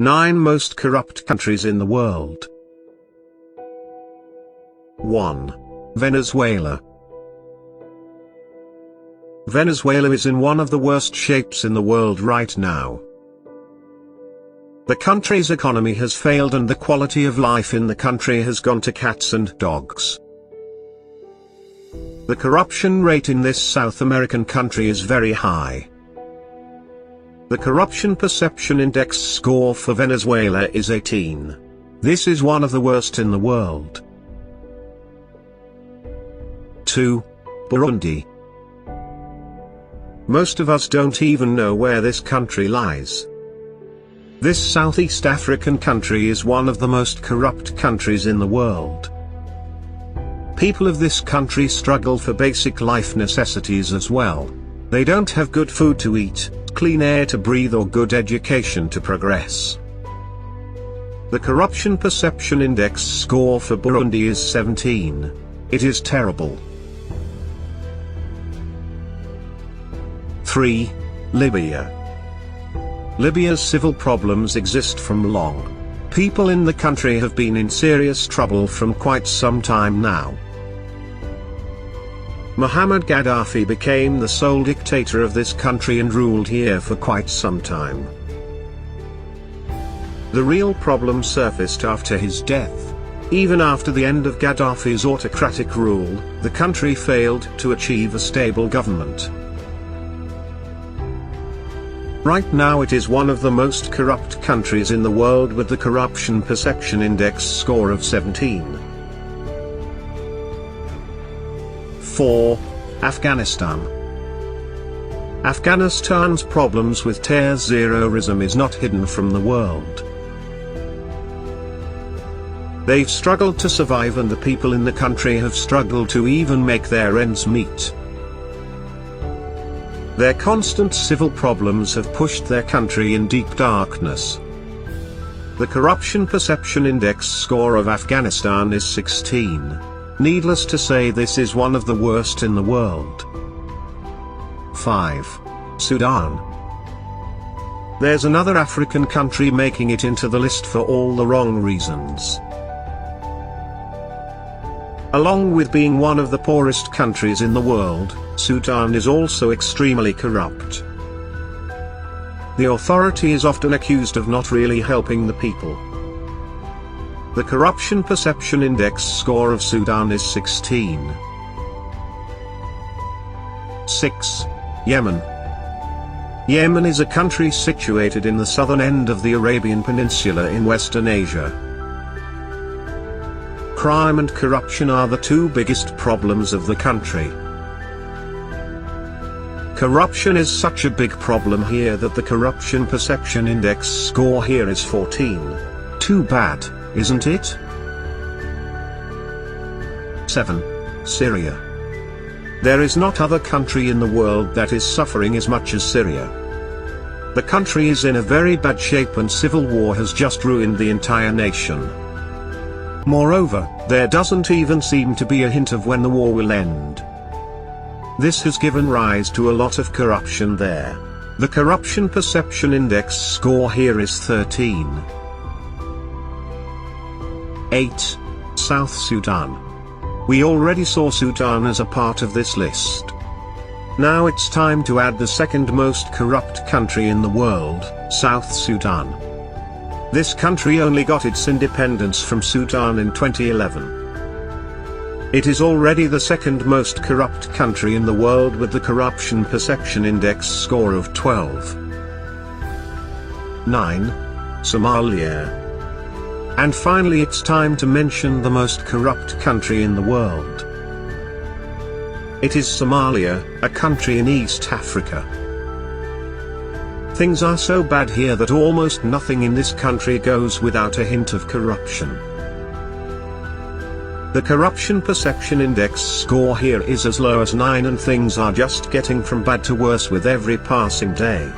9 most corrupt countries in the world. 1. Venezuela. Venezuela is in one of the worst shapes in the world right now. The country's economy has failed and the quality of life in the country has gone to cats and dogs. The corruption rate in this South American country is very high. The Corruption Perception Index score for Venezuela is 18. This is one of the worst in the world. 2. Burundi. Most of us don't even know where this country lies. This Southeast African country is one of the most corrupt countries in the world. People of this country struggle for basic life necessities as well. They don't have good food to eat, clean air to breathe or good education to progress. The Corruption Perception Index score for Burundi is 17. It is terrible. 3. Libya. Libya's civil problems exist from long. People in the country have been in serious trouble from quite some time now. Muammar Gaddafi became the sole dictator of this country and ruled here for quite some time. The real problem surfaced after his death. Even after the end of Gaddafi's autocratic rule, the country failed to achieve a stable government. Right now it is one of the most corrupt countries in the world with the Corruption Perception Index score of 17. 4. Afghanistan. Afghanistan's problems with terrorism is not hidden from the world. They've struggled to survive and the people in the country have struggled to even make their ends meet. Their constant civil problems have pushed their country in deep darkness. The Corruption Perception Index score of Afghanistan is 16. Needless to say, this is one of the worst in the world. 5. Sudan. There's another African country making it into the list for all the wrong reasons. Along with being one of the poorest countries in the world, Sudan is also extremely corrupt. The authority is often accused of not really helping the people. The Corruption Perception Index score of Sudan is 16. 6. Yemen. Yemen is a country situated in the southern end of the Arabian Peninsula in Western Asia. Crime and corruption are the two biggest problems of the country. Corruption is such a big problem here that the Corruption Perception Index score here is 14. Too bad, isn't it? 7. Syria. There is not other country in the world that is suffering as much as Syria. The country is in a very bad shape and civil war has just ruined the entire nation. Moreover, there doesn't even seem to be a hint of when the war will end. This has given rise to a lot of corruption there. The Corruption Perception Index score here is 13. 8. South Sudan. We already saw Sudan as a part of this list. Now it's time to add the second most corrupt country in the world, South Sudan. This country only got its independence from Sudan in 2011. It is already the second most corrupt country in the world with the Corruption Perception Index score of 12. 9. Somalia. And finally it's time to mention the most corrupt country in the world. It is Somalia, a country in East Africa. Things are so bad here that almost nothing in this country goes without a hint of corruption. The Corruption Perception Index score here is as low as 9 and things are just getting from bad to worse with every passing day.